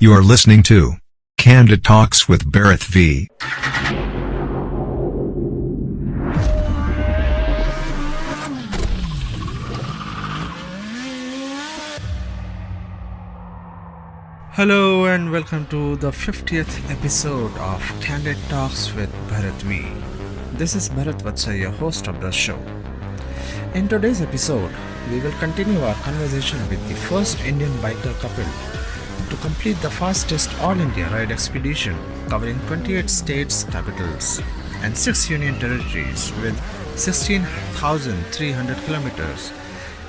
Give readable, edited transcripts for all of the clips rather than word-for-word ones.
You are listening to Candid Talks with Bharat V. Hello and welcome to the 50th episode of Candid Talks with Bharat V. This is Bharat Vatsa, your host of the show. In today's episode, we will continue our conversation with the first Indian biker couple to complete the fastest all-India ride expedition covering 28 states, capitals and 6 union territories with 16,300 kilometers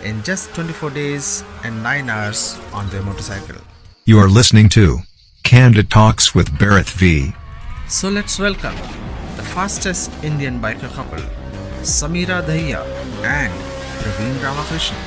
in just 24 days and 9 hours on their motorcycle. You are listening to Candid Talks with Bharat V. So let's welcome the fastest Indian biker couple, Sameera Dahiya and Praveen Ramakrishnan.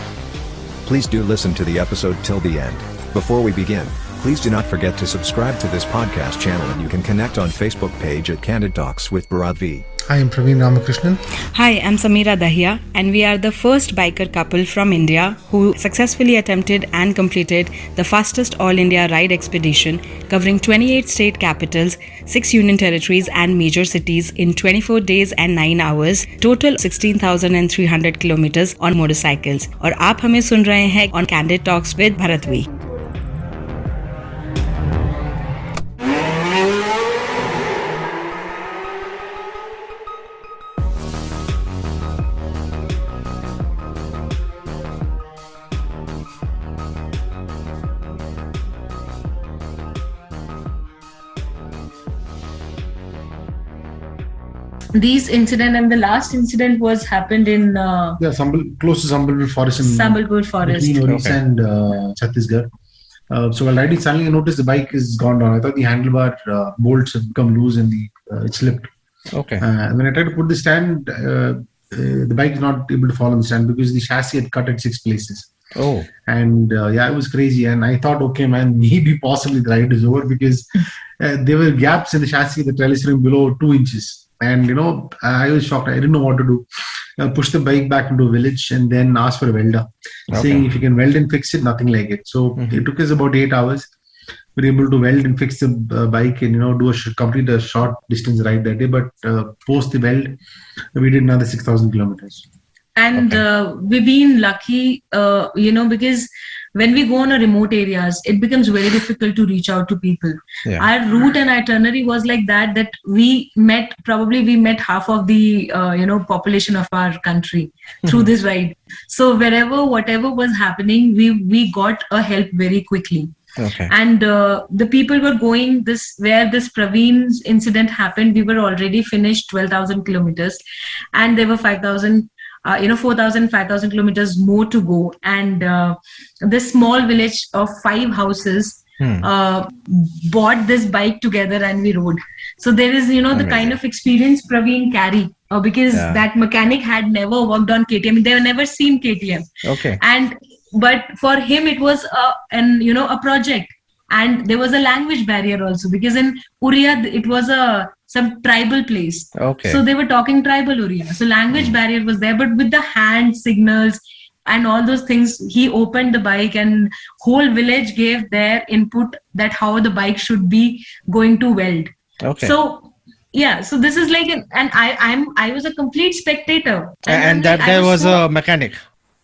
Please do listen to the episode till the end. Before we begin, please do not forget to subscribe to this podcast channel, and you can connect on Facebook page at Candid Talks with Bharat V. Hi, I'm Praveen Ramakrishnan. Hi, I'm Sameera Dahiya, and we are the first biker couple from India who successfully attempted and completed the fastest all-India ride expedition covering 28 state capitals, 6 union territories and major cities in 24 days and 9 hours, total 16,300 kilometers on motorcycles. और आप हमें सुन रहे हैं on Candid Talks with Bharat V. These incident and the last incident was happened in Close to Sambalpur Forest in Sambalpur Forest. between Odisha and Chhattisgarh. So while riding, suddenly I noticed the bike is gone down. I thought the handlebar bolts had become loose and it slipped. Okay. When I tried to put the stand, the bike is not able to fall on the stand because the chassis had cut at 6 places. Oh. And it was crazy. And I thought, okay, man, maybe possibly the ride is over because there were gaps in the chassis, the trellis ring below 2 inches. And, I was shocked. I didn't know what to do. I pushed the bike back into a village and then asked for a welder, saying if you can weld and fix it, nothing like it. So it took us about 8 hours. We were able to weld and fix the bike and, complete a short distance ride that day. But post the weld, we did another 6,000 kilometers. And we've been lucky, because when we go on a remote areas, it becomes very difficult to reach out to people. Yeah. Our route and itinerary was like that we met half of the, population of our country through this ride. So whatever was happening, we got a help very quickly. Okay. And the people were going where this Praveen's incident happened. We were already finished 12,000 kilometers and there were 4,000, 5,000 kilometers more to go. And this small village of 5 houses bought this bike together and we rode. So there is, the kind of experience Praveen carry because that mechanic had never worked on KTM. They have never seen KTM. Okay. But for him, it was a project. And there was a language barrier also because in Oriya, it was some tribal place. Okay. So they were talking tribal Oriya. So language barrier was there, but with the hand signals and all those things, he opened the bike and whole village gave their input that how the bike should be going to weld. Okay. So this is like, I was a complete spectator. And that guy was a mechanic.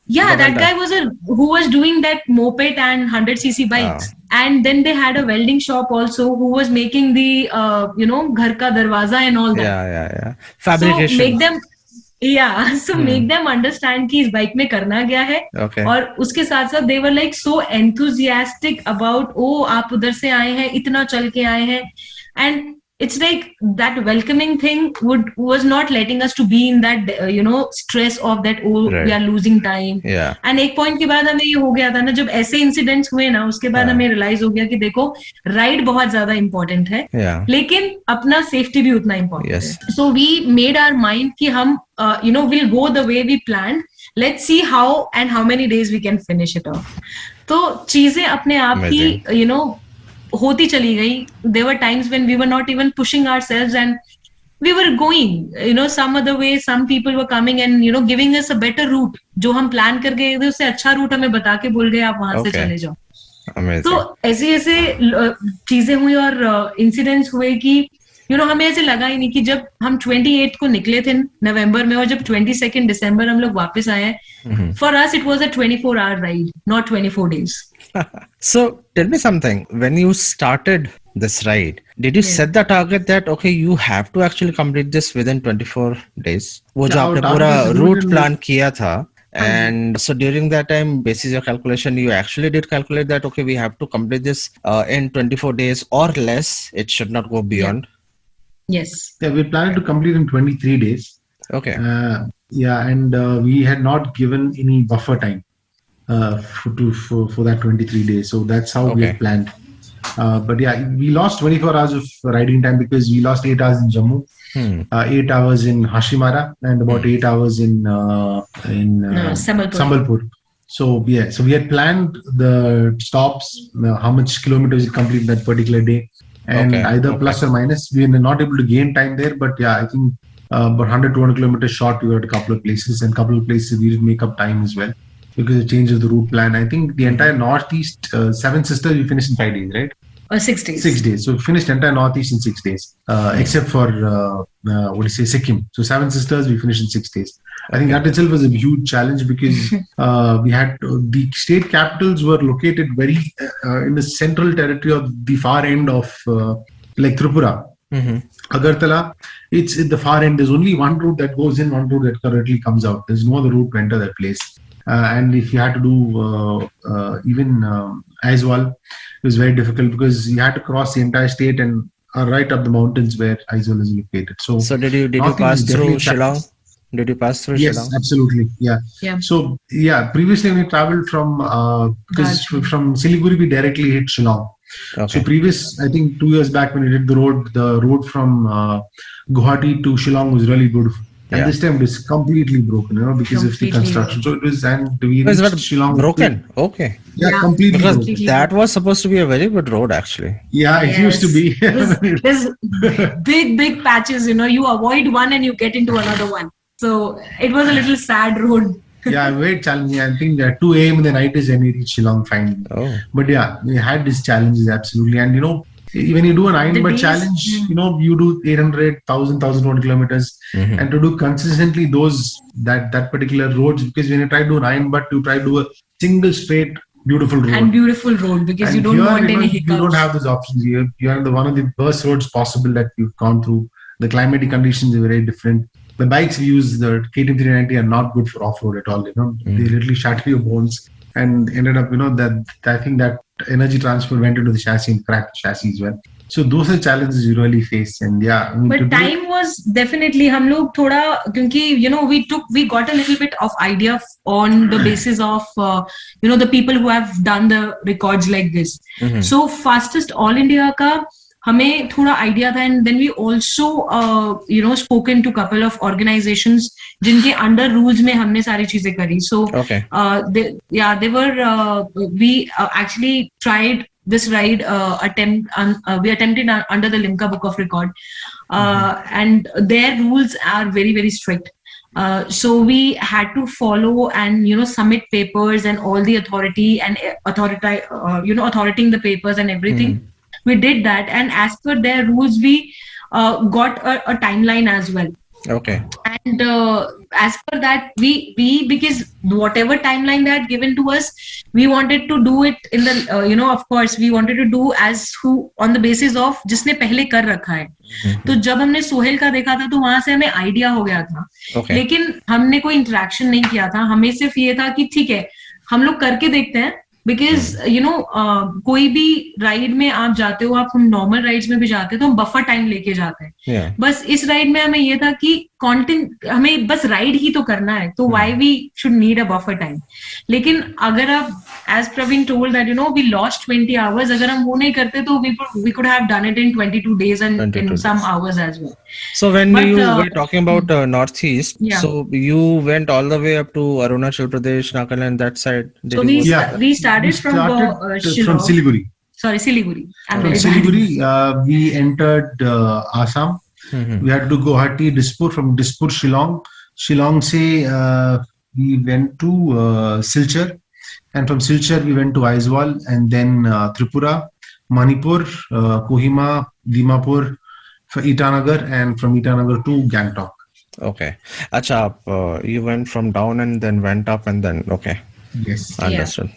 Yeah, that guy was who was doing that moped and 100cc bikes. And then they had a welding shop also who was making the, ghar ka darwaza and all that. Yeah. Fabrication. So make them understand कि इस bike में करना क्या है. Okay. और उसके साथ साथ they were like so enthusiastic about, आप उधर से आए हैं, इतना चल के आए हैं. And it's like that welcoming thing was not letting us to be in that stress of that we are losing time. Yeah. And एक point के बाद हमें ये हो गया था ना, जब ऐसे incidents हुए ना, उसके बाद हमें realize हो गया कि देखो ride बहुत ज़्यादा important है, लेकिन अपना safety भी उतना important है. So we made our mind कि हम we'll go the way we planned. Let's see how and how many days we can finish it off. तो चीजें अपने आप ही होती चली गई. There were times when we were not even pushing ourselves and we were going, some other way. Some people were coming and, giving us a better route. जो हम plan कर गए थे उससे अच्छा route हमें बता के बोल गए आप वहां से चले जाओ. तो ऐसे चीजें हुई और इंसिडेंट्स हुए कि हमें ऐसे लगा ही नहीं कि जब हम 28 को निकले थे नवंबर में और जब 22 दिसंबर हम लोग वापस आए, for us it was a 24-hour ride, not 24 days. So tell me something, when you started this ride, did you set the target that okay, you have to actually complete this within 24 days? वो जो आपने पूरा route plan किया था, and so during that time, basis your calculation, you actually did calculate that okay, we have to complete this in 24 days or less. It should not go beyond. Yes. Yeah, we planned to complete in 23 days. Okay. And we had not given any buffer time for that 23 days. So that's how we had planned. But yeah, we lost 24 hours of riding time because we lost 8 hours in Jammu, 8 hours in Hashimara, and about 8 hours in Sambalpur. So yeah, so we had planned the stops, how much kilometers we complete that particular day, and either plus or minus. We were not able to gain time there, but yeah, I think about 100-200 kilometers short we were at a couple of places, and a couple of places we did make up time as well because of change of the route plan. I think the entire Northeast, Seven Sisters, we finished in 5 days, right? 6 days. 6 days. So we finished entire Northeast in 6 days, except for Sikkim. So Seven Sisters we finished in 6 days. I think that itself was a huge challenge because we had the state capitals were located very in the central territory of the far end of like Tripura. Agartala, it's at the far end. There's only one route that goes in, one route that currently comes out. There's no other route to enter that place. And if you had to do even Aizawl, it was very difficult because you had to cross the entire state and right up the mountains where Aizawl is located. So did you pass through Shillong? Did you pass through Shillong? Yes, absolutely. Yeah. So yeah, previously we traveled from Siliguri, we directly hit Shillong. So I think 2 years back when we did the road from Guwahati to Shillong was really beautiful. And this time it was completely broken, because of the construction. So it was, and we reached Shillong. Broken? Okay. Yeah, completely because broken. That was supposed to be a very good road, actually. Yeah, it used to be. There's big patches, you avoid one and you get into another one. So it was a little sad road. Yeah, very challenging. I think at 2 a.m. in the night is when we reach Shillong finally. But yeah, we had these challenges, absolutely. And when you do an Iron But challenge, you do 800, 1,000, 1,200 kilometers, and to do consistently that particular roads, because when you try to do an Iron But, you try to do a single straight beautiful road. And beautiful road, because you don't want any hiccups. You don't have those options here. You are one of the worst roads possible that you've gone through. The climatic conditions are very different. The bikes we use, the KTM 390, are not good for off-road at all. They literally shatter your bones, and ended up, that I think that energy transfer went into the chassis and cracked the chassis as well. So those are challenges you really face. And yeah, but time was definitely, hum log thoda, kyunki, we got a little bit of idea on the basis of, the people who have done the records like this. So fastest all India ka, हमें थोड़ा idea था, and then we also spoken to couple of organisations जिनके under rules में हमने सारी चीजें करी. So we actually tried this ride we attempted under the Limca Book of Record, and their rules are very, very strict. So we had to follow and submit papers and all the authority and authoritating the papers and everything. We did that, and as per their rules, we got a timeline as well. Okay. And as per that, we because whatever timeline they had given to us, we wanted to do it in the of course we wanted to do as who on the basis of जिसने पहले कर रखा है. तो जब हमने सोहेल का देखा था तो वहां से हमें आइडिया हो गया था. लेकिन हमने कोई इंटरेक्शन नहीं किया था. हमें सिर्फ ये था कि ठीक है, हम लोग करके देखते हैं. बिकॉज कोई भी राइड में आप जाते हो, आप हम नॉर्मल राइड्स में भी जाते हैं तो हम बफर टाइम लेके जाते हैं. बस इस राइड में हमें ये था कि कंटेंट, हमें बस राइड ही तो करना है, तो why we should need a buffer time. लेकिन अगर आप, as Praveen told that we lost 20 hours, अगर हम वो नहीं करते तो we could have done it in 22 days and in some hours as well. So when you were talking about Northeast, so you went all the way up to Arunachal Pradesh, Nagaland, that side. So we started from Siliguri. Sorry, Siliguri. From Siliguri, we entered Assam. We had to go Guwahati, Dispur. From Dispur, Shillong. Shillong se we went to Silchar, And from Silchar, we went to Aizawl, and then Tripura, Manipur, Kohima, Dimapur, for Itanagar, and from Itanagar to Gangtok. Okay. Acha, you went from down and then went up and then, okay. Yes. Understood.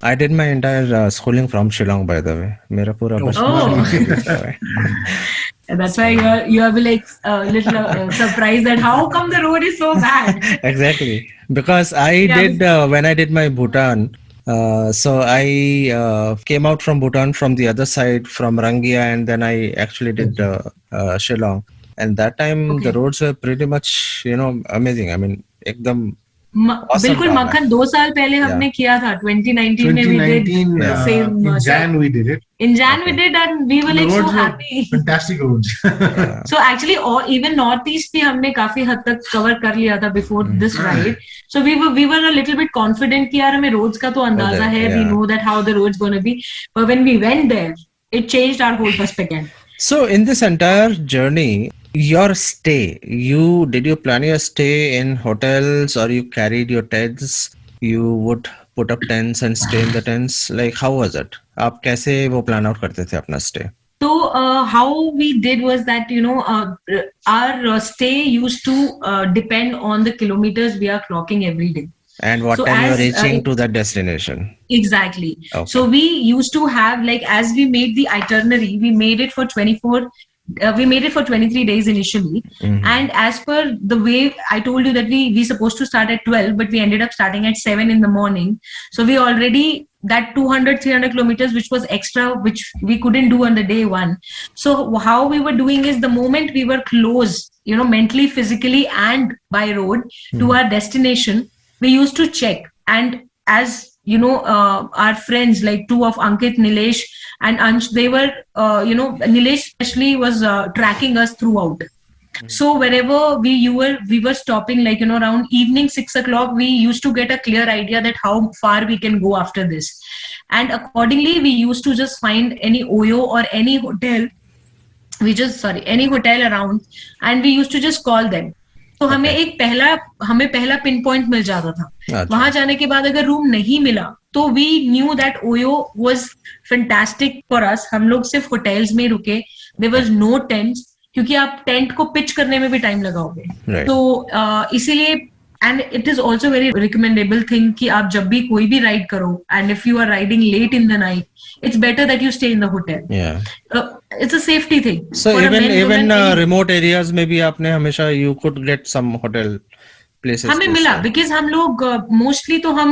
I did my entire schooling from Shillong, by the way. Mera pura bachpan. That's why you're like a little surprised that how come the road is so bad. Exactly. Because I did, when I did my Bhutan, so I came out from Bhutan from the other side, from Rangia, and then I actually did Shillong. And that time the roads were pretty much, amazing. I mean, ekdam बिल्कुल मक्खन 2 साल पहले हमने किया था 2019 में we did same in Jan we did it. In Jan we did and we were like so happy. Fantastic roads. So actually even northeast भी हमने काफी हद तक cover कर लिया था before this ride. So we were a little bit confident कि यार हमें roads का तो अंदाजा है, we know that how the roads going to be. But when we went there, it changed our whole perspective. So in this entire journey, your stay, did you plan your stay in hotels or you carried your tents? You would put up tents and stay in the tents? Like, how was it? आप कैसे वो plan out करते थे अपना stay? So how we did was that, our stay used to depend on the kilometers we are clocking every day. And what time you are reaching to that destination? Exactly. Okay. So we used to have, like, as we made the itinerary, we made it for 23 days initially. And as per the way I told you that we supposed to start at 12, but we ended up starting at 7 in the morning. So we already, that 200-300 kilometers, which was extra, which we couldn't do on the day one. So how we were doing is the moment we were close, mentally, physically, and by road to our destination, we used to check. And as our friends, like two of Ankit, Nilesh and Ansh, they were, Nilesh especially was tracking us throughout. So wherever we were stopping, like, around evening 6 o'clock, we used to get a clear idea that how far we can go after this. And accordingly, we used to just find any OYO or any hotel, any hotel around, and we used to just call them. तो हमें पहला pin point मिल जाता था. वहां जाने के बाद अगर रूम नहीं मिला तो we knew that OYO was fantastic for us. हम लोग सिर्फ होटल्स में रुके. देयर वाज नो टेंट्स, क्योंकि आप टेंट को पिच करने में भी टाइम लगाओगे. तो इसीलिए, and it is also very recommendable thing कि आप जब भी कोई भी राइड करो, and if you are riding late in the night, it's better that you stay in the hotel. It's a safety thing. So even remote areas maybe आपने हमेशा you could get some hotel places. हमें मिला, because हम लोग mostly तो हम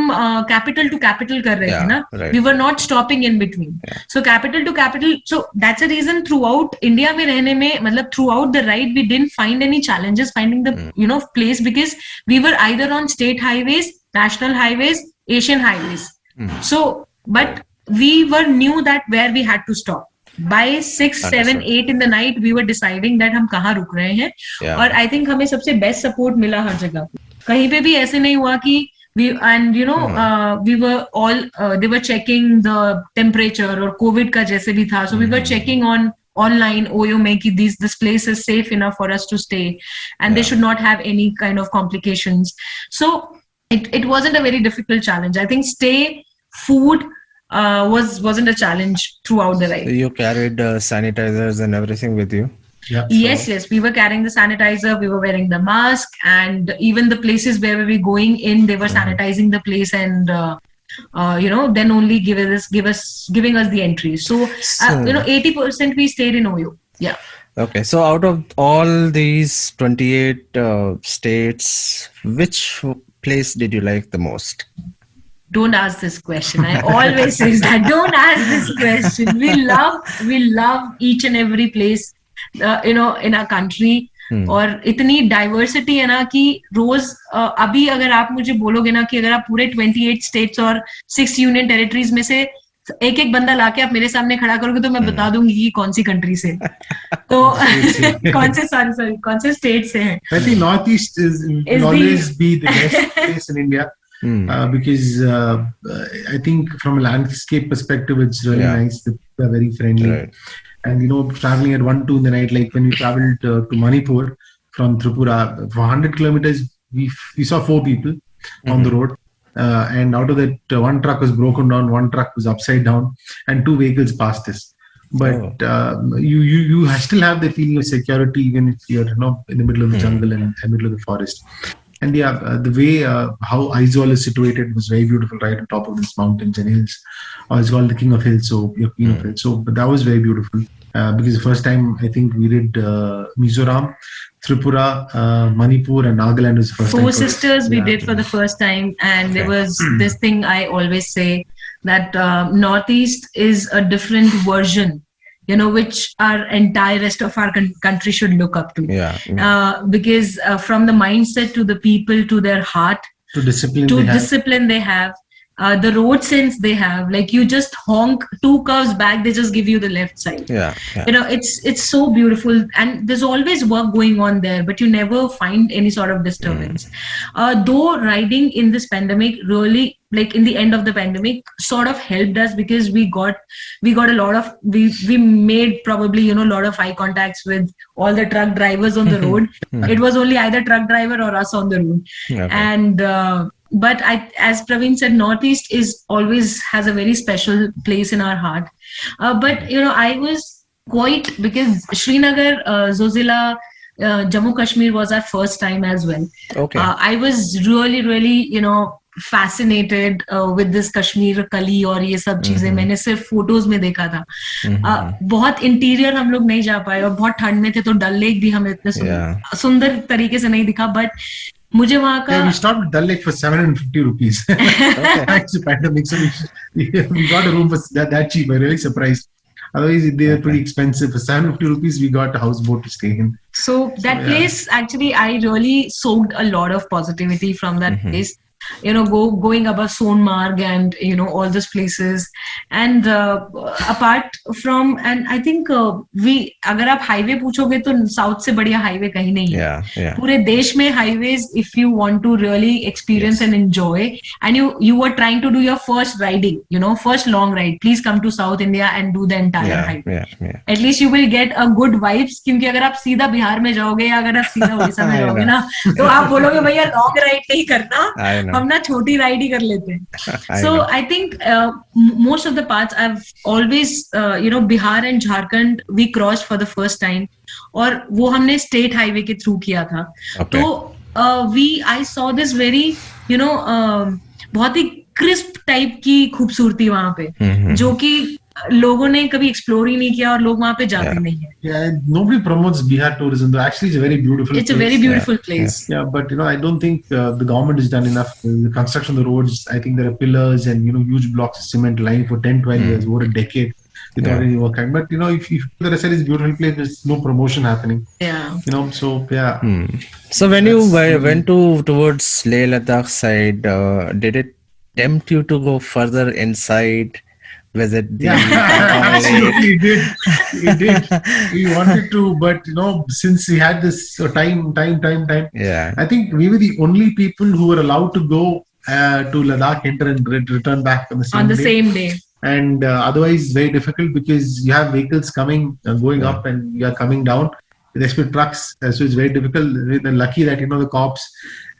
capital to capital कर रहे थे ना. We were not stopping in between. So capital to capital. So that's a reason throughout India में रहने में, मतलब throughout the ride we didn't find any challenges finding the place, because we were either on state highways, national highways, Asian highways. So but we knew that where we had to stop. By 6, 7, 8 in the night, we were deciding that हम कहाँ रुक रहे हैं. और I think हमें सबसे best support मिला हर जगह. कहीं पे भी ऐसे नहीं हुआ कि we were all they were checking the temperature और COVID का जैसे भी था. So we were checking online OYO में कि this place is safe enough for us to stay, and they should not have any kind of complications. So it wasn't a very difficult challenge. I think stay, food wasn't a challenge throughout the ride. You carried sanitizers and everything with you? Yeah. Yes, we were carrying the sanitizer, we were wearing the mask, and even the places where we were going in, they were sanitizing the place, and then only giving us the entry. So 80% we stayed in OYO. Yeah. Okay, so out of all these 28 states, which place did you like the most? Don't ask this question. I always say that. Don't ask this question. We love each and every place, in our country. और इतनी diversity है ना कि रोज अभी अगर आप मुझे बोलोगे ना कि अगर आप पूरे 28 स्टेट्स और 6 यूनियन टेरिटरीज में से एक बंदा लाके आप मेरे सामने खड़ा करोगे तो मैं बता दूंगी कि कौन सी कंट्री से, तो कौन से स्टेट से हैं. I think Northeast will always be the best place in India. Because I think from a landscape perspective, it's really nice. The people are very friendly. Right. And traveling at 1, 2 in the night, like when we traveled to Manipur from Tripura, for 100 kilometers, we saw 4 people on the road. and out of that, one truck was broken down, one truck was upside down, and 2 vehicles passed us. But you still have the feeling of security even if you're in the middle of the jungle and in the middle of the forest. And the way how Aizawl is situated was very beautiful, right on top of these mountains and hills. It's called the King of Hills, so Queen of Hills. So but that was very beautiful because the first time I think we did Mizoram, Tripura, Manipur, and Nagaland was the first time. Four Sisters we did for the first time, and there was this thing I always say that Northeast is a different version, which our entire rest of our country should look up to. Because from the mindset to the people to their heart to discipline they have. The road sense they have, like you just honk 2 curves back, they just give you the left side. It's so beautiful, and there's always work going on there, but you never find any sort of disturbance. Though riding in this pandemic really, like in the end of the pandemic, sort of helped us because we got a lot of we made probably a lot of eye contacts with all the truck drivers on the road. It was only either truck driver or us on the road. And but as Praveen said, Northeast always has a very special place in our heart. But I was quite, because Srinagar, Zojila, Jammu Kashmir was our first time as well. I was really fascinated with this Kashmir Kali और ये सब चीजें मैंने सिर्फ photos में देखा था. बहुत इंटीरियर हम लोग नहीं जा पाए और बहुत ठंड में थे, तो डल लेक भी हमें इतने सुंदर तरीके से नहीं दिखा. बट मुझे वहाँ का we stopped at Dal Lake for 750 rupees. Thanks to pandemic, so we got a room for that cheap. I'm really surprised. Otherwise, they are pretty expensive. For 750 rupees, we got a houseboat to stay in. So that place, actually, I really soaked a lot of positivity from that place. Going above Sonmarg and all those places, and apart from, and I think अगर आप highway पूछोगे तो south से बढ़िया highway कहीं नहीं है. पूरे देश में highways, if you want to really experience and enjoy, and you were trying to do your first riding, first long ride, please come to South India and do the entire highway. At least you will get a good vibes, क्योंकि अगर आप सीधा बिहार में जाओगे या अगर आप सीधा उड़ीसा में जाओगे ना, तो आप बोलोगे भैया लॉन्ग राइड नहीं करना, हम ना छोटी राइड ही कर लेते हैं. So I think most of the parts I've always Bihar and Jharkhand we crossed for the first time, और वो हमने स्टेट हाईवे के थ्रू किया था. तो I saw this very बहुत ही क्रिस्प टाइप की खूबसूरती वहां पे, जो कि लोगों ने कभी एक्सप्लोर ही नहीं किया और लोग वहां पे जाते नहीं है. Nobody promotes Bihar tourism, though. Actually, it's a very beautiful place. It's a very beautiful place. But I don't think the government has done enough. The construction of the roads, I think there are pillars and huge blocks of cement lying for 10-12 years, over a decade, without any work. But if the rest is a beautiful place, there's no promotion happening. So when you went towards Leh Ladakh side, did it tempt you to go further inside? Visit the absolutely it did. We wanted to, but since we had this time, I think we were the only people who were allowed to go to Ladakh, enter and return back on the same day. And otherwise it's very difficult because you have vehicles coming going up and you are coming down. There's trucks, so it's very difficult. We're lucky that the cops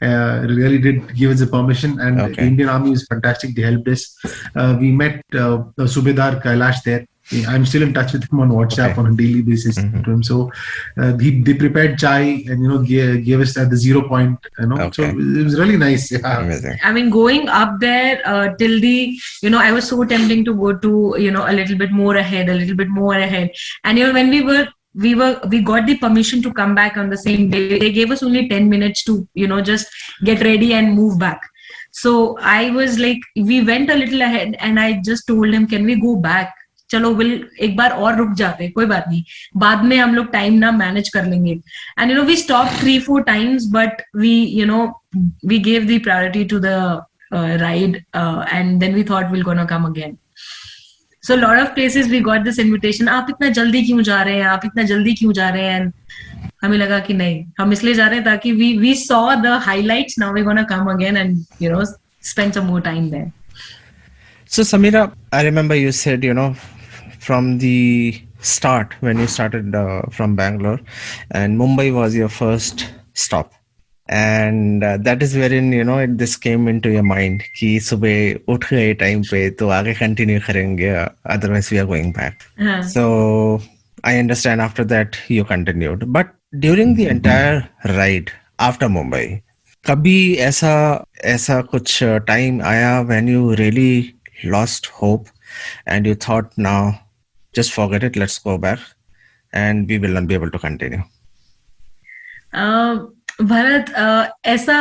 really did give us a permission, and the Indian Army is fantastic. They helped us. We met Subedar Kailash there. I'm still in touch with him on WhatsApp on a daily basis. To him. So they prepared chai and gave us at the 0 point. So it was really nice. Amazing. I mean, going up there till the I was so tempting to go to a little bit more ahead, and when we got the permission to come back on the same day. They gave us only 10 minutes to just get ready and move back. So I was like, we went a little ahead, and I just told him, can we go back? चलो एक बार और रुक जाते, कोई बात नहीं, बाद में हम लोग टाइम ना मैनेज कर लेंगे. And we stopped 3-4 times, but we gave the priority to the ride, and then we thought we're gonna come again. So a lot of places we got this invitation, आप इतना जल्दी क्यों जा रहे हैं, आप इतना जल्दी क्यों जा रहे हैं. हमें लगा कि नहीं, हम इसलिए जा रहे हैं ताकि we saw the highlights. Now we're gonna come again and spend some more time there. So Samira, I remember you said from the start when you started from Bangalore, and Mumbai was your first stop. And that is wherein, you know, this came into your mind कि सुबह उठ गए time पे तो आगे continue करेंगे, otherwise we are going back. So I understand after that you continued. But during the entire ride after Mumbai, कभी ऐसा कुछ time आया when you really lost hope and you thought, now just forget it, let's go back and we will not be able to continue? Bharat, ऐसा,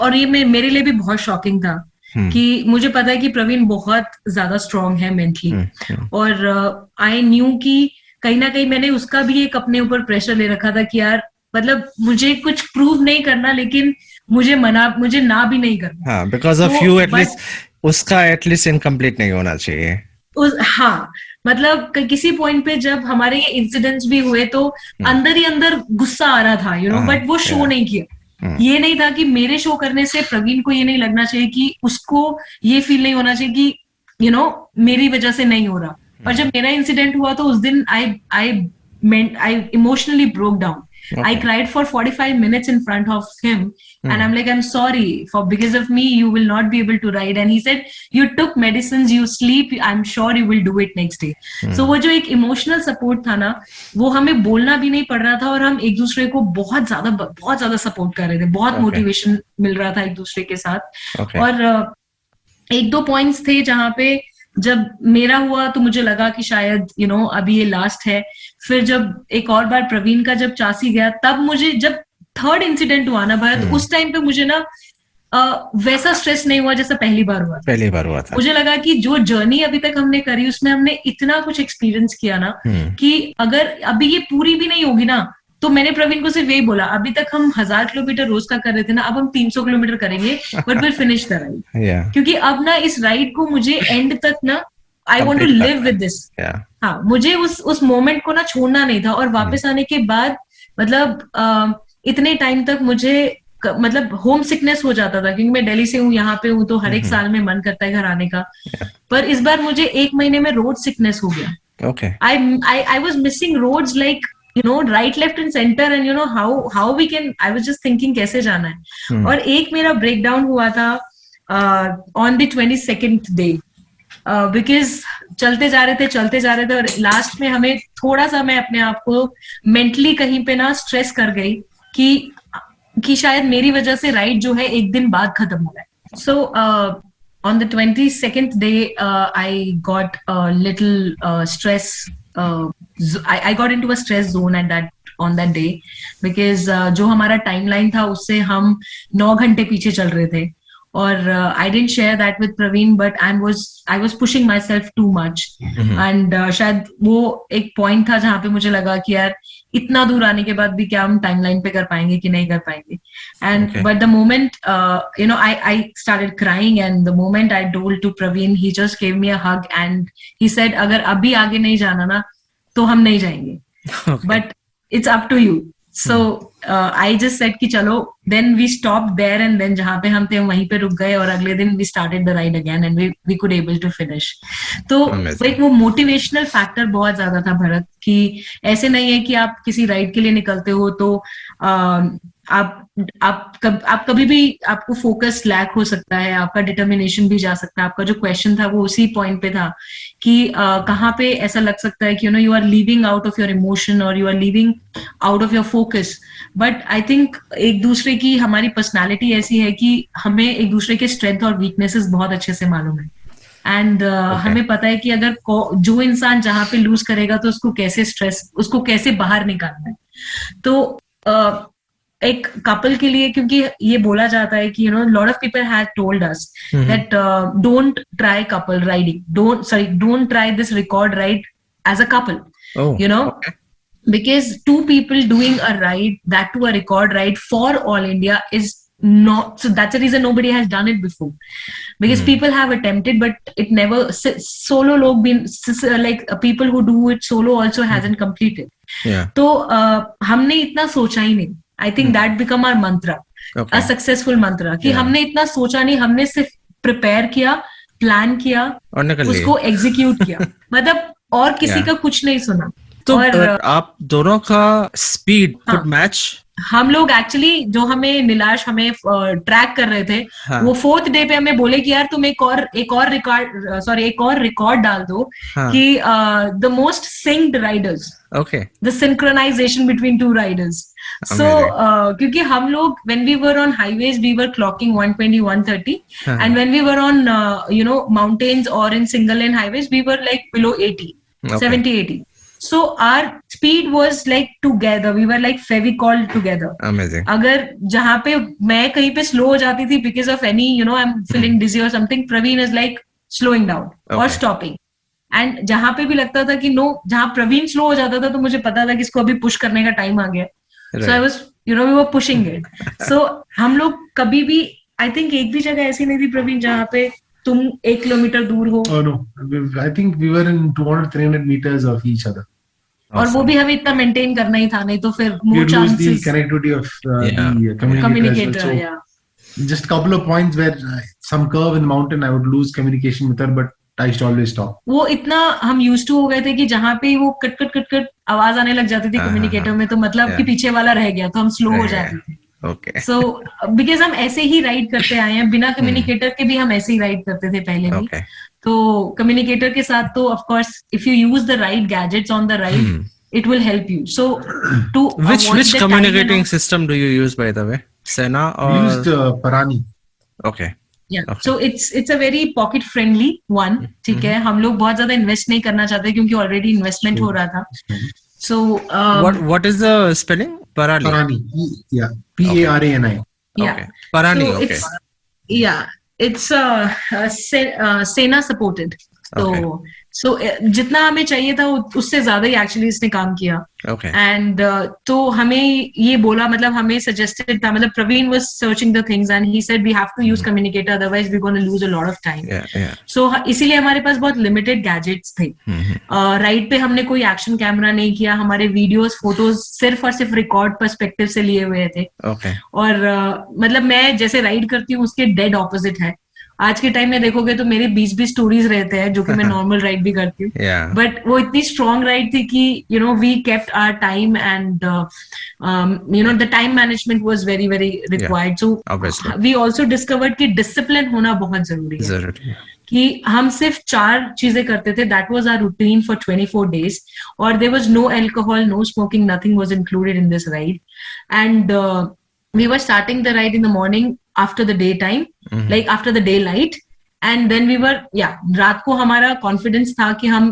और ये मेरे लिए भी बहुत शॉकिंग था कि मुझे पता है कि प्रवीण बहुत ज्यादा स्ट्रांग है मेंटली, और आई न्यू कि कहीं ना कहीं मैंने उसका भी एक अपने ऊपर प्रेशर ले रखा था कि यार मतलब मुझे कुछ प्रूव नहीं करना, लेकिन मुझे ना भी नहीं करना, बिकॉज ऑफ यू एटलीस्ट उसका एटलीस्ट इनकम्प्लीट नहीं होना चाहिए. हाँ, मतलब किसी पॉइंट पे जब हमारे ये इंसिडेंट्स भी हुए तो अंदर ही अंदर गुस्सा आ रहा था, यू नो, बट वो शो नहीं किया. ये नहीं था कि मेरे शो करने से प्रवीण को ये नहीं लगना चाहिए कि उसको ये फील नहीं होना चाहिए कि यू नो मेरी वजह से नहीं हो रहा. और जब मेरा इंसिडेंट हुआ तो उस दिन I emotionally broke down. I cried for 45 minutes in front of him, and I'm like, I'm sorry because of me you will not be able to ride. And he said, you took medicines, you sleep, I'm sure you will do it next day. So वो जो एक emotional support था ना, वो हमें बोलना भी नहीं पड़ रहा था, और हम एक दूसरे को बहुत ज्यादा सपोर्ट कर रहे थे, बहुत मोटिवेशन मिल रहा था एक दूसरे के साथ. और एक दो पॉइंट्स थे जहाँ पे जब मेरा हुआ तो मुझे लगा कि शायद यू नो अभी ये लास्ट है. फिर जब एक और बार प्रवीण का जब चासी गया, तब मुझे जब थर्ड इंसिडेंट हुआ ना भारत, उस टाइम पे मुझे ना वैसा स्ट्रेस नहीं हुआ जैसा पहली बार हुआ था. मुझे लगा कि जो जर्नी अभी तक हमने करी उसमें हमने इतना कुछ एक्सपीरियंस किया ना कि अगर अभी ये पूरी भी नहीं होगी ना, तो मैंने प्रवीण को सिर्फ यही बोला, अभी तक हम 1000 किलोमीटर रोज का कर रहे थे ना, अब हम 300 किलोमीटर करेंगे, but will finish the ride. क्योंकि अब ना इस राइड को मुझे एंड तक ना I want to live with this. हाँ, मुझे उस मोमेंट को ना छोड़ना नहीं था. और वापस आने के बाद मतलब इतने टाइम तक मुझे मतलब होम सिकनेस हो जाता था, क्योंकि मैं दिल्ली से हूँ, यहाँ पे हूँ, तो हर एक साल में मन करता है घर आने का. पर इस बार मुझे 1 महीने में रोड सिकनेस हो गया. I was missing roads like you know right, left and center, and you know how we can, I was just thinking कैसे जाना है. और एक मेरा ब्रेकडाउन हुआ था on the 22nd day, because चलते जा रहे थे और लास्ट में हमें थोड़ा सा, मैं अपने आप को मेंटली कहीं पे ना स्ट्रेस कर गई कि शायद मेरी वजह से राइड जो है एक दिन बाद खत्म हो गया. So on the 22nd day I got a little stress. I got into a stress zone on that day because जो हमारा टाइमलाइन था उससे हम 9 घंटे पीछे चल रहे थे. और I didn't share that with Praveen, but I was pushing myself too much. And शायद वो एक पॉइंट था जहाँ पे मुझे लगा कि यार इतना दूर आने के बाद भी क्या हम टाइमलाइन पे कर पाएंगे कि नहीं कर पाएंगे. And but the moment you know I started crying, and the moment I told to Praveen, he just gave me a hug and he said, अगर अभी आगे नहीं जाना ना तो हम नहीं जाएंगे, but it's up to you. So I just said कि चलो, then we stopped there, and then जहाँ पे हम थे वहीं पे रुक गए, और अगले दिन we started the ride again and we could able to finish. तो एक वो मोटिवेशनल फैक्टर बहुत ज्यादा था भरत, कि ऐसे नहीं है कि आप किसी राइड के लिए निकलते हो तो आप कभी भी, आपको फोकस लैक हो सकता है, आपका डिटर्मिनेशन भी जा सकता है. आपका जो क्वेश्चन था वो उसी पॉइंट पे था कि कहाँ पे ऐसा लग सकता है कि you are leaving out of your emotion और you are leaving out of your focus. But I think एक दूसरे की, हमारी पर्सनैलिटी ऐसी है कि हमें एक दूसरे के स्ट्रेंथ और वीकनेसेस बहुत अच्छे से मालूम है. एंड हमें पता है कि अगर जो इंसान जहाँ पे लूज करेगा तो उसको कैसे बाहर निकालना है. तो एक कपल के लिए, क्योंकि ये बोला जाता है कि lot of people have told us that don't try couple riding, don't try this record ride as a couple, because two people doing a ride, that to a record ride for all India, is not, so that's the reason nobody has done it before, because people have attempted but it never, solo log been like people who do it solo also hasn't completed. तो हमने इतना सोचा ही नहीं. I think that become our mantra, a successful mantra, कि हमने इतना सोचा नहीं, हमने सिर्फ प्रिपेयर किया, प्लान किया, उसको एग्जीक्यूट किया, मतलब और किसी का कुछ नहीं सुना. तो आप दोनों का स्पीड could match हम लोग एक्चुअली जो हमें नीलाश हमें ट्रैक कर रहे थे, वो 4th डे पे हमें बोले कि यार तुम एक और रिकॉर्ड डाल दो कि the most synced riders, the synchronization between 2 riders. So क्योंकि हम लोग when we were on highways we were clocking 120 130 and when we were on mountains or in single lane highways we were like below 80, 70 80. So our speed was like together, we were like Fevicol together. Amazing. अगर जहाँ पे मैं कहीं पे slow हो जाती थी because of any I'm feeling dizzy or something, Praveen is like slowing down or stopping. And जहाँ पे भी लगता था कि जहाँ प्रवीण slow हो जाता था तो मुझे पता था कि इसको अभी push करने का time आ गया. So I was we were pushing it. So हम लोग कभी भी I think एक भी जगह ऐसी नहीं थी प्रवीण जहाँ पे तुम 1 किलोमीटर दूर हो. Oh no, I think we were in 200-300 meters of each other. और वो भी हमें इतना मेंटेन करना ही था, नहीं तो फिर more chances. You lose the connectivity of the communicator. So yeah. Just a couple of points where some curve in the mountain, I would lose communication with her, but I used to always stop. वो इतना हम used to हो गए थे कि जहाँ पे वो कट आवाज आने लग जाती थी कम्युनिकेटर में, तो मतलब कि पीछे वाला रह गया तो हम स्लो हो जाते थे. Okay. So because हम ऐसे ही राइड करते आए हैं, बिना कम्युनिकेटर के भी हम ऐसे ही राइड करते थे पहले भी. तो कम्युनिकेटर के साथ तो of course if you use the right gadgets on the ride it will help you. So to which communicating system do you use, by the way? Sena or we used Parani. Okay. Yeah. Okay. So it's a very pocket friendly one. ठीक है, हम लोग बहुत ज्यादा invest नहीं करना चाहते क्योंकि ऑलरेडी इन्वेस्टमेंट हो रहा था. So what is the spelling? Parani. Parani. Yeah. Parani. Yeah. Okay. Parani. So okay. It's Sena supported. So जितना हमें चाहिए था उससे ज्यादा ही एक्चुअली इसने काम किया. एंड तो हमें ये बोला, मतलब हमें सजेस्टेड था, मतलब Praveen was searching the things and he said we have to use communicator otherwise we gonna lose a lot of time. So इसीलिए हमारे पास बहुत लिमिटेड गैजेट्स थे. राइड पे हमने कोई एक्शन कैमरा नहीं किया, हमारे वीडियोस फोटोज सिर्फ और सिर्फ रिकॉर्ड पर्सपेक्टिव से लिए हुए थे. और मतलब मैं जैसे राइड करती हूँ उसके डेड ऑपोजिट है. आज के टाइम में देखोगे तो मेरे 20 स्टोरीज रहते हैं जो कि मैं नॉर्मल राइड भी करती हूँ, बट वो इतनी स्ट्रॉन्ग राइड थी कि we kept our time and the time management was very very required. So we also discovered कि डिसिप्लिन होना बहुत जरूरी है. कि हम सिर्फ 4 चीजें करते थे, that was our routine for 24 days, और there was no alcohol, no smoking, nothing was included in this ride. And we were starting the ride in the morning after the daytime, like after the daylight, and then we were रात को हमारा confidence था कि हम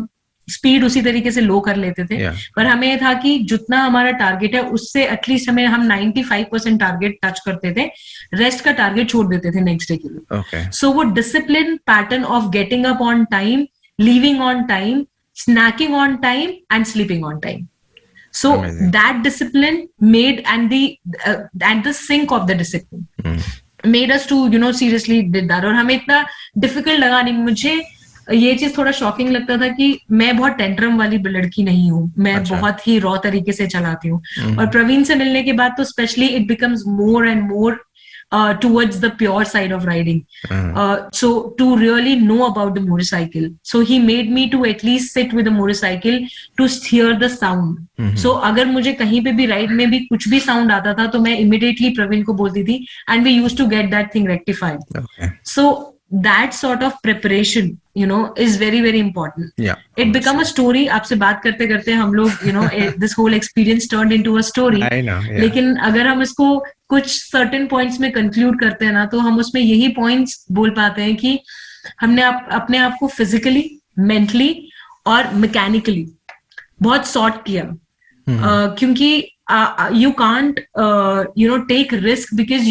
speed उसी तरीके से लो कर लेते थे. पर हमें ये था कि जितना हमारा टारगेट है उससे एटलीस्ट हम 95% टारगेट टच करते थे, रेस्ट का टारगेट छोड़ देते थे नेक्स्ट डे के लिए. सो वो discipline pattern of getting up on time, leaving on time, snacking on time and sleeping on time. So that discipline made and the sync of the discipline made us to seriously did that. और हमें इतना difficult लगा नहीं. मुझे ये चीज थोड़ा shocking लगता था कि मैं बहुत टेंट्रम वाली लड़की नहीं हूँ, मैं बहुत ही रॉ तरीके से चलाती हूँ. और प्रवीण से मिलने के बाद तो specially it becomes more and more towards the pure side of riding. So to really know about the motorcycle, so he made me to at least sit with the motorcycle to hear the sound. So अगर मुझे कहीं पे भी ride में भी कुछ भी sound आता था तो मैं इमीडिएटली प्रवीण को बोलती थी and we used to get that thing rectified. So that sort of preparation is very very important. It become a story. आपसे बात करते करते हम लोग this whole experience turned into a story. I know, लेकिन अगर हम इसको कुछ certain points में conclude करते हैं ना, तो हम उसमें यही points बोल पाते हैं कि हमने अपने आप को physically, mentally और mechanically बहुत sort किया. क्योंकि you can't take risk because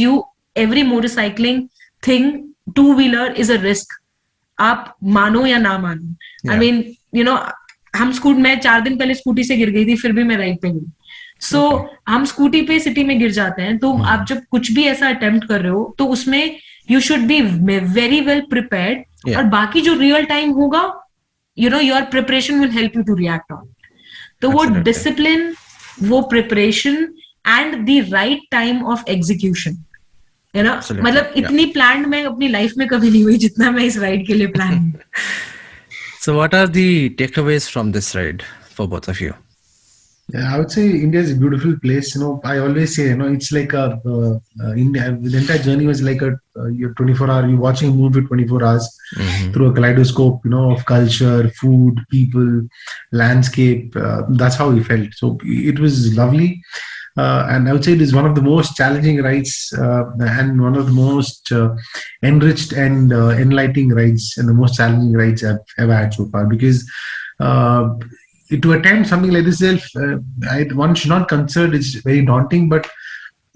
every motorcycling thing, two-wheeler is a risk. आप मानो या ना मानो. I mean, मैं 4 दिन पहले स्कूटी से गिर गई थी, फिर भी मैं राइड पे गई. सो हम स्कूटी पे सिटी में गिर जाते हैं, तो आप जब कुछ भी ऐसा अटेम्प्ट कर रहे हो तो उसमें you should be very well prepared. और बाकी जो रियल टाइम होगा, your preparation will help you to react on. तो वो डिसिप्लिन, वो preparation and the right time of execution, मतलब इतनी प्लान मैं अपनी लाइफ में कभी नहीं हुई जितना मैं इस राइड के लिए plan. So what are the takeaways from this ride for both of you? Yeah, I would say India is a beautiful place. I always say, it's like India. The entire journey was like you're 24-hour. You're watching a movie 24 hours through a kaleidoscope, of culture, food, people, landscape. That's how we felt. So it was lovely. And I would say it is one of the most challenging rides and one of the most enriched and enlightening rides and the most challenging rides I've ever had so far, because to attempt something like this, one should not consider it's very daunting, but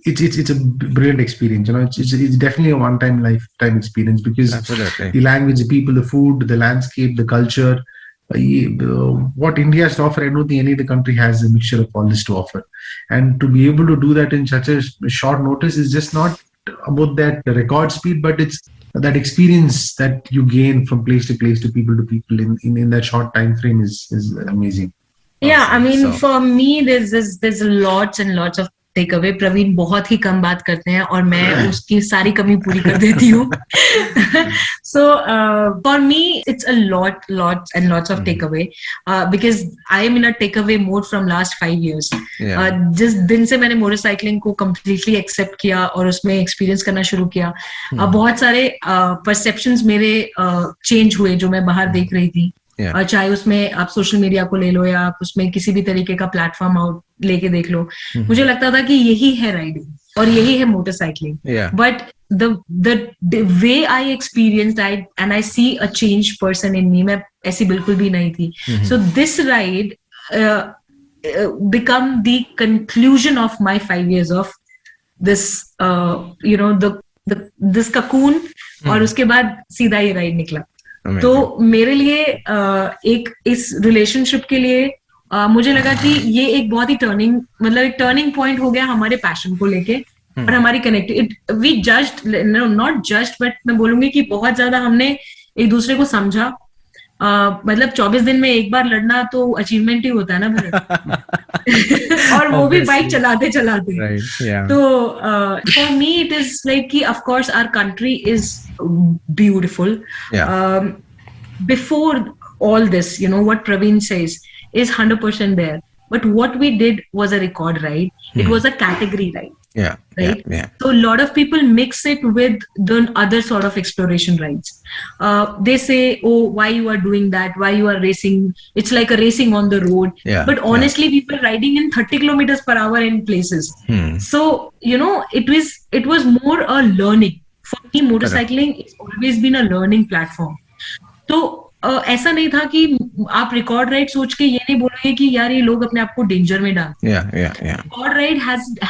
it's a brilliant experience. It's definitely a lifetime experience, because Absolutely. the language, the people, the food, the landscape, the culture, what India has to offer, I don't think any other country has a mixture of all this to offer. And to be able to do that in such a short notice is just not about that record speed, but it's that experience that you gain from place to place, to people in that short time frame is amazing. Yeah, I mean, for me, there's lots and lots of takeaway. Praveen बहुत ही कम बात करते हैं और मैं उसकी सारी कमी पूरी कर देती हूँ. So for me, it's a lots and lots of takeaway because I am in a takeaway mode from last 5 years. जिस दिन से मैंने मोटरसाइकिलिंग को completely accept किया और उसमें experience करना शुरू किया, बहुत सारे perceptions मेरे change हुए जो मैं बाहर देख रही थी. चाहे उसमें आप सोशल मीडिया को ले लो या आप उसमें किसी भी तरीके का प्लेटफॉर्म आउट लेके देख लो, मुझे लगता था कि यही है राइडिंग और यही है motorcycling. But the way I experienced and I see a changed person in me, मैं ऐसी बिल्कुल भी नहीं थी. So this ride become the conclusion of my 5 years of this this cocoon और उसके बाद सीधा ये राइड निकला. तो मेरे लिए एक इस रिलेशनशिप के लिए मुझे लगा कि ये एक बहुत ही टर्निंग पॉइंट हो गया हमारे पैशन को लेके और हमारी connective. We judged, not judged, but मैं बोलूंगी कि बहुत ज्यादा हमने एक दूसरे को समझा. मतलब 24 दिन में एक बार लड़ना तो अचीवमेंट ही होता है ना. और वो भी बाइक चलाते चलाते. तो for me it is like कि of course our country is beautiful. Before all this, what Praveen says is 100% there. But what we did was a record ride. It was a category ride. Right? Yeah. So a lot of people mix it with the other sort of exploration rides. They say, oh, why you are doing that? Why you are racing? It's like a racing on the road. But honestly, we were riding in 30 kilometers per hour in places. So, it was more a learning. For me, motorcycling has always been a learning platform. तो ऐसा नहीं था कि आप record ride सोच के ये नहीं बोलोगे कि यार ये लोग अपने आप को डेंजर में डाल. Record ride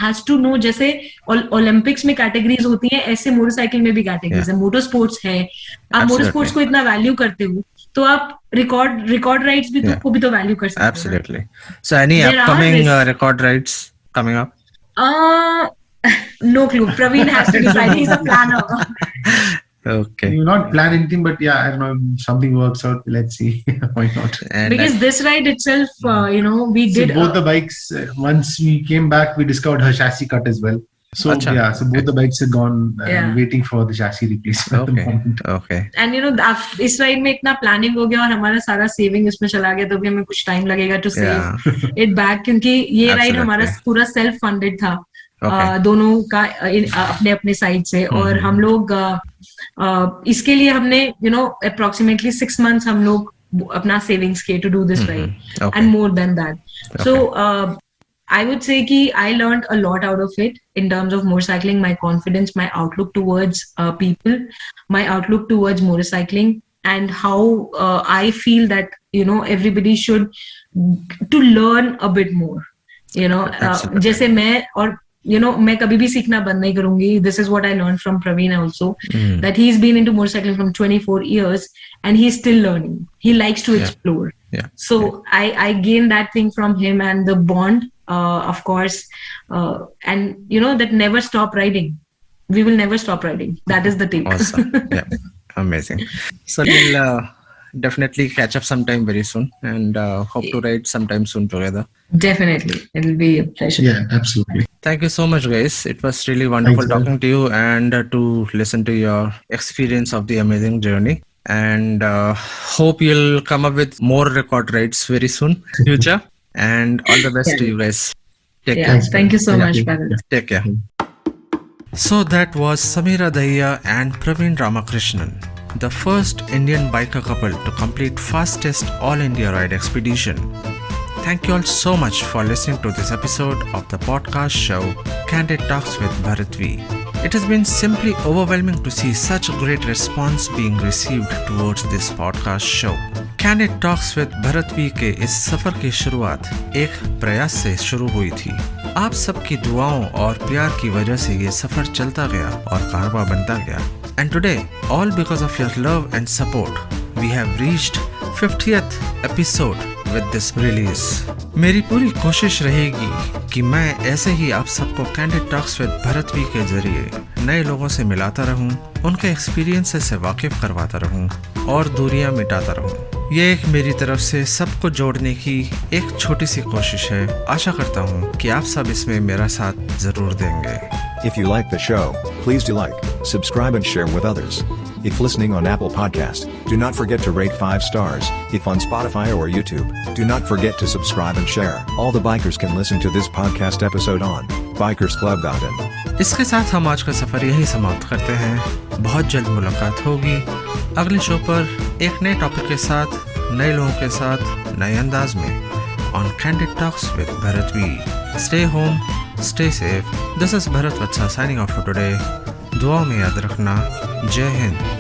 has to know. जैसे ओलंपिक्स में कैटेगरीज होती हैं, ऐसे मोटरसाइकिल में भी कैटेगरीज है. मोटर स्पोर्ट्स है, आप मोटर स्पोर्ट्स को इतना वैल्यू करते हो तो आप रिकॉर्ड राइड्स भी को भी तो वैल्यू कर सकते हो. Absolutely. So any upcoming record rides coming up? No clue. Praveen has to decide. He's a planner. Okay. We will not plan anything, but yeah, I don't know, if something works out, let's see. Why not? Because this ride itself, we did both the bikes. Once we came back, we discovered her chassis cut as well. So so both the bikes are gone and waiting for the chassis replacement. Okay. And इस ride में इतना planning हो गया और हमारा सारा saving इसमें चला गया, तो भी हमें कुछ time लगेगा to save it back, क्योंकि ये ride हमारा पूरा self funded था. दोनों का अपने अपने साइड से. और हम लोग इसके लिए हमने approximately 6 months हम लोग अपना सेविंग्स किए to do this ride and more than that. So I would say कि I learned a lot out of it in terms of motorcycling, my confidence, my outlook towards people, my outlook towards motorcycling, and how I feel that everybody should to learn a bit more. जैसे मैं और मैं कभी भी सीखना बंद नहीं करूंगी. This is what I learned from Praveen also, that he's been into motorcycling from 24 years and he's still learning. He likes to explore. So I gained that thing from him, and the bond, of course, and that never stop riding. We will never stop riding. That is the take. Awesome. Yeah, amazing. So we'll definitely catch up sometime very soon, and hope to ride sometime soon together. Definitely, it'll be a pleasure. Yeah, absolutely. Thank you so much, guys. It was really wonderful talking to you and to listen to your experience of the amazing journey. And hope you'll come up with more record rides very soon in future. and all the best to you guys. Take care. Thank you so much, Bharat. Take care. So that was Sameera Dahiya and Praveen Ramakrishnan, the first Indian biker couple to complete fastest All India ride expedition. Thank you all so much for listening to this episode of the podcast show Candid Talks with Bharat V. It has been simply overwhelming to see such a great response being received towards this podcast show. Candid Talks with Bharat V के इस सफर की शुरुआत एक प्रयास से शुरू हुई थी. आप सबकी दुआओं और प्यार की वजह से ये सफर चलता गया और कारवां बनता गया. And today, all because of your love and support, we have reached 50th episode with this release. मेरी पूरी कोशिश रहेगी कि मैं ऐसे ही आप सबको candid talks with Bharat V के जरिए नए लोगों से मिलाता रहूं, उनके एक्सपीरियंसेस से वाकिफ करवाता रहूं और दूरियां मिटाता रहूं. ये एक मेरी तरफ से सबको जोड़ने की एक छोटी सी कोशिश है. आशा करता हूँ कि आप सब इसमें मेरा साथ जरूर देंगे. If you like the show, please do like, subscribe and share with others. If listening on Apple Podcast, do not forget to rate 5 stars. If on Spotify or YouTube, do not forget to subscribe and share. All the bikers can listen to this podcast episode on bikersclub.in. इसके साथ हम आज का सफर यही समाप्त करते हैं. बहुत जल्द मुलाकात होगी अगले शो पर एक नए टॉपिक के साथ, नए लोगों के साथ, नए अंदाज में on Candid Talks with Bharat V. Stay home, stay safe. This is Bharat Vatsa signing off for today. दुआ में याद रखना. जय हिंद.